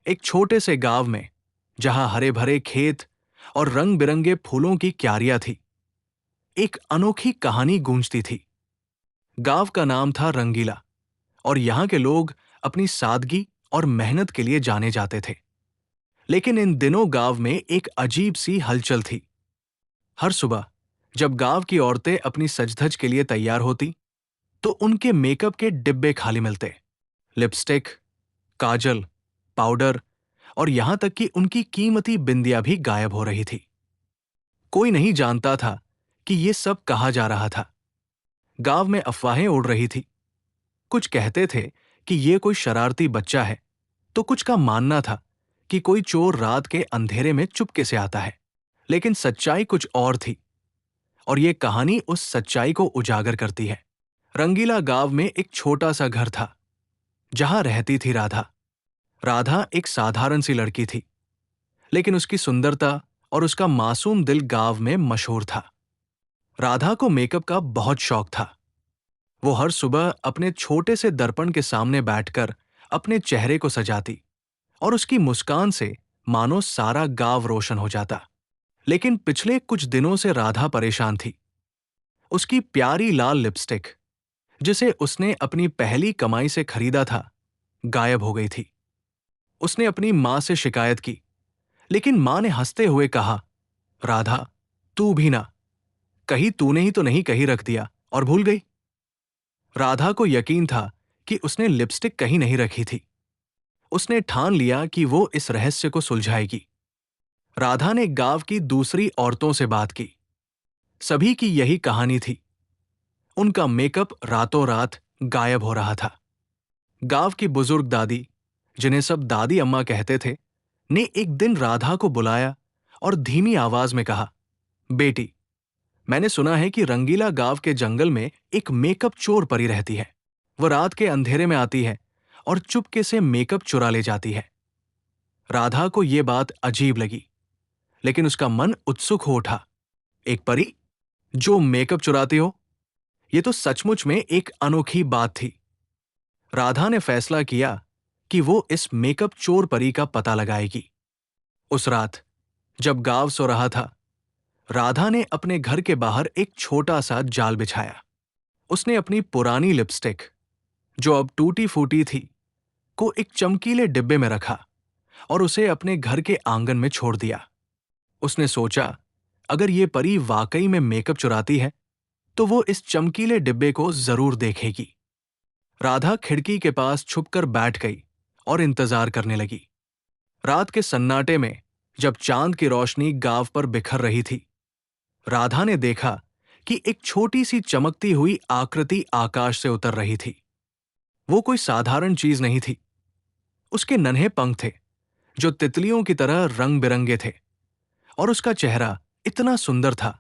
एक छोटे से गांव में, जहां हरे भरे खेत और रंग बिरंगे फूलों की क्यारियां थी, एक अनोखी कहानी गूंजती थी। गांव का नाम था रंगीला, और यहां के लोग अपनी सादगी और मेहनत के लिए जाने जाते थे। लेकिन इन दिनों गांव में एक अजीब सी हलचल थी। हर सुबह जब गांव की औरतें अपनी सजधज के लिए तैयार होती, तो उनके मेकअप के डिब्बे खाली मिलते। लिपस्टिक, काजल, पाउडर और यहां तक कि उनकी कीमती बिंदियां भी गायब हो रही थी। कोई नहीं जानता था कि ये सब कहा जा रहा था। गांव में अफवाहें उड़ रही थी। कुछ कहते थे कि ये कोई शरारती बच्चा है, तो कुछ का मानना था कि कोई चोर रात के अंधेरे में चुपके से आता है। लेकिन सच्चाई कुछ और थी, और ये कहानी उस सच्चाई को उजागर करती है। रंगीला गांव में एक छोटा सा घर था, जहां रहती थी राधा। राधा एक साधारण सी लड़की थी, लेकिन उसकी सुंदरता और उसका मासूम दिल गांव में मशहूर था। राधा को मेकअप का बहुत शौक था। वो हर सुबह अपने छोटे से दर्पण के सामने बैठकर अपने चेहरे को सजाती, और उसकी मुस्कान से मानो सारा गांव रोशन हो जाता। लेकिन पिछले कुछ दिनों से राधा परेशान थी। उसकी प्यारी लाल लिपस्टिक, जिसे उसने अपनी पहली कमाई से खरीदा था, गायब हो गई थी। उसने अपनी मां से शिकायत की, लेकिन मां ने हंसते हुए कहा, राधा, तू भी ना, कहीं तूने ही तो नहीं कहीं रख दिया और भूल गई। राधा को यकीन था कि उसने लिपस्टिक कहीं नहीं रखी थी। उसने ठान लिया कि वो इस रहस्य को सुलझाएगी। राधा ने गांव की दूसरी औरतों से बात की। सभी की यही कहानी थी। उनका मेकअप रातों रात गायब हो रहा था। गांव की बुजुर्ग दादी, जिन्हें सब दादी अम्मा कहते थे, ने एक दिन राधा को बुलाया और धीमी आवाज में कहा, बेटी, मैंने सुना है कि रंगीला गांव के जंगल में एक मेकअप चोर परी रहती है। वह रात के अंधेरे में आती है और चुपके से मेकअप चुरा ले जाती है। राधा को यह बात अजीब लगी, लेकिन उसका मन उत्सुक हो उठा। एक परी जो मेकअप चुराती हो? यह तो सचमुच में एक अनोखी बात थी। राधा ने फैसला किया कि वो इस मेकअप चोर परी का पता लगाएगी। उस रात जब गांव सो रहा था, राधा ने अपने घर के बाहर एक छोटा सा जाल बिछाया। उसने अपनी पुरानी लिपस्टिक, जो अब टूटी फूटी थी, को एक चमकीले डिब्बे में रखा और उसे अपने घर के आंगन में छोड़ दिया। उसने सोचा, अगर ये परी वाकई में मेकअप चुराती है, तो वो इस चमकीले डिब्बे को जरूर देखेगी। राधा खिड़की के पास छुपकर बैठ गई और इंतजार करने लगी। रात के सन्नाटे में जब चांद की रोशनी गांव पर बिखर रही थी, राधा ने देखा कि एक छोटी सी चमकती हुई आकृति आकाश से उतर रही थी। वो कोई साधारण चीज नहीं थी। उसके नन्हे पंख थे, जो तितलियों की तरह रंग बिरंगे थे, और उसका चेहरा इतना सुंदर था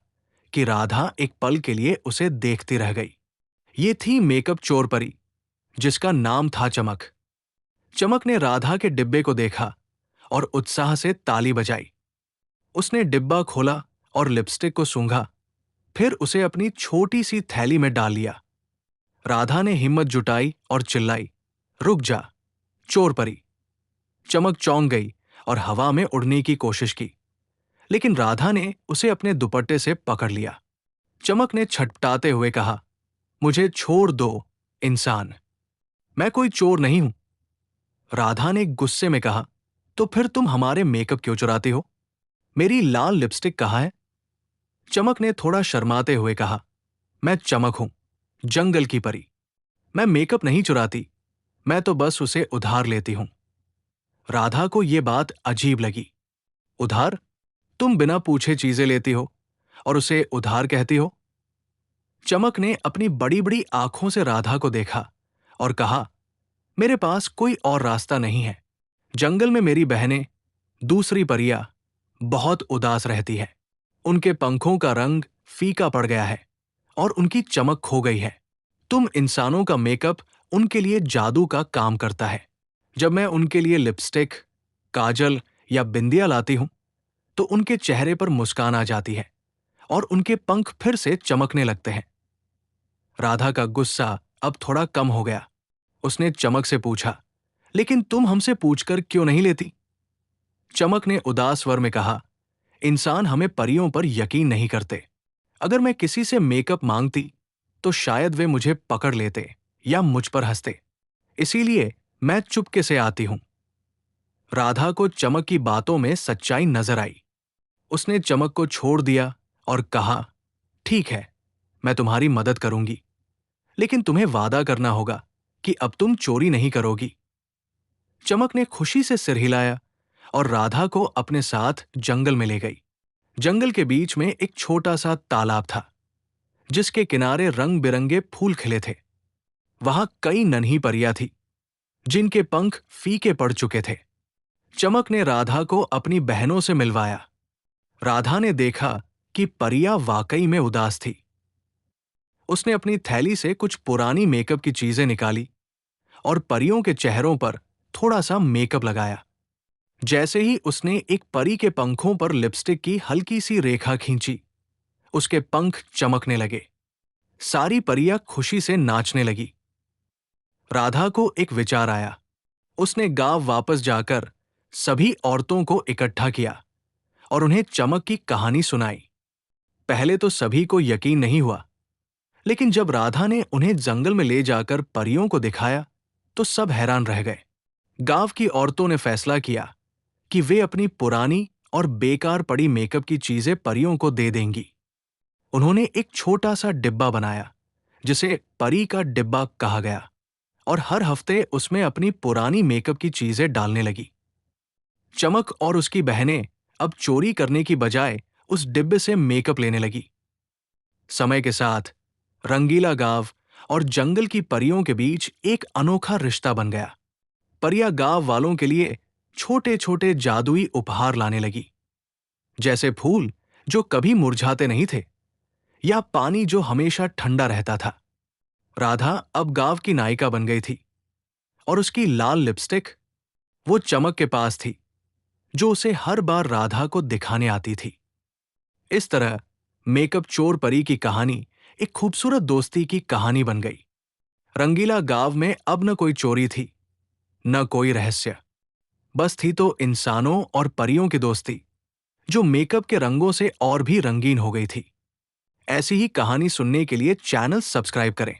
कि राधा एक पल के लिए उसे देखती रह गई। ये थी मेकअप चोर परी, जिसका नाम था चमक। चमक ने राधा के डिब्बे को देखा और उत्साह से ताली बजाई। उसने डिब्बा खोला और लिपस्टिक को सूंघा, फिर उसे अपनी छोटी सी थैली में डाल लिया। राधा ने हिम्मत जुटाई और चिल्लाई, रुक जा, चोर परी। चमक चौंक गई और हवा में उड़ने की कोशिश की, लेकिन राधा ने उसे अपने दुपट्टे से पकड़ लिया। चमक ने छटपटाते हुए कहा, मुझे छोड़ दो, इंसान। मैं कोई चोर नहीं हूं। राधा ने गुस्से में कहा, तो फिर तुम हमारे मेकअप क्यों चुराती हो? मेरी लाल लिपस्टिक कहाँ है? चमक ने थोड़ा शर्माते हुए कहा, मैं चमक हूं, जंगल की परी। मैं मेकअप नहीं चुराती, मैं तो बस उसे उधार लेती हूं। राधा को यह बात अजीब लगी। उधार? तुम बिना पूछे चीजें लेती हो और उसे उधार कहती हो? चमक ने अपनी बड़ी बड़ी आंखों से राधा को देखा और कहा, मेरे पास कोई और रास्ता नहीं है। जंगल में मेरी बहनें, दूसरी परियां, बहुत उदास रहती है। उनके पंखों का रंग फीका पड़ गया है और उनकी चमक खो गई है। तुम इंसानों का मेकअप उनके लिए जादू का काम करता है। जब मैं उनके लिए लिपस्टिक, काजल या बिंदिया लाती हूं, तो उनके चेहरे पर मुस्कान आ जाती है और उनके पंख फिर से चमकने लगते हैं। राधा का गुस्सा अब थोड़ा कम हो गया। उसने चमक से पूछा, लेकिन तुम हमसे पूछकर क्यों नहीं लेती? चमक ने उदास स्वर में कहा, इंसान हमें परियों पर यकीन नहीं करते। अगर मैं किसी से मेकअप मांगती तो शायद वे मुझे पकड़ लेते या मुझ पर हंसते। इसीलिए मैं चुपके से आती हूं। राधा को चमक की बातों में सच्चाई नजर आई। उसने चमक को छोड़ दिया और कहा, ठीक है, मैं तुम्हारी मदद करूंगी, लेकिन तुम्हें वादा करना होगा कि अब तुम चोरी नहीं करोगी। चमक ने खुशी से सिर हिलाया और राधा को अपने साथ जंगल में ले गई। जंगल के बीच में एक छोटा सा तालाब था, जिसके किनारे रंग बिरंगे फूल खिले थे। वहां कई नन्ही परियां थी, जिनके पंख फीके पड़ चुके थे। चमक ने राधा को अपनी बहनों से मिलवाया। राधा ने देखा कि परियां वाकई में उदास थी। उसने अपनी थैली से कुछ पुरानी मेकअप की चीजें निकाली और परियों के चेहरों पर थोड़ा सा मेकअप लगाया। जैसे ही उसने एक परी के पंखों पर लिपस्टिक की हल्की सी रेखा खींची, उसके पंख चमकने लगे। सारी परियां खुशी से नाचने लगी। राधा को एक विचार आया। उसने गांव वापस जाकर सभी औरतों को इकट्ठा किया और उन्हें चमक की कहानी सुनाई। पहले तो सभी को यकीन नहीं हुआ, लेकिन जब राधा ने उन्हें जंगल में ले जाकर परियों को दिखाया तो सब हैरान रह गए। गांव की औरतों ने फैसला किया कि वे अपनी पुरानी और बेकार पड़ी मेकअप की चीजें परियों को दे देंगी। उन्होंने एक छोटा सा डिब्बा बनाया, जिसे परी का डिब्बा कहा गया, और हर हफ्ते उसमें अपनी पुरानी मेकअप की चीजें डालने लगी। चमक और उसकी बहनें अब चोरी करने की बजाय उस डिब्बे से मेकअप लेने लगी। समय के साथ रंगीला गांव और जंगल की परियों के बीच एक अनोखा रिश्ता बन गया। परियां गांव वालों के लिए छोटे छोटे जादुई उपहार लाने लगी, जैसे फूल जो कभी मुरझाते नहीं थे या पानी जो हमेशा ठंडा रहता था। राधा अब गांव की नायिका बन गई थी और उसकी लाल लिपस्टिक वो चमक के पास थी, जो उसे हर बार राधा को दिखाने आती थी। इस तरह मेकअप चोर परी की कहानी एक खूबसूरत दोस्ती की कहानी बन गई। रंगीला गांव में अब न कोई चोरी थी, न कोई रहस्य, बस थी तो इंसानों और परियों की दोस्ती, जो मेकअप के रंगों से और भी रंगीन हो गई थी। ऐसी ही कहानी सुनने के लिए चैनल सब्सक्राइब करें।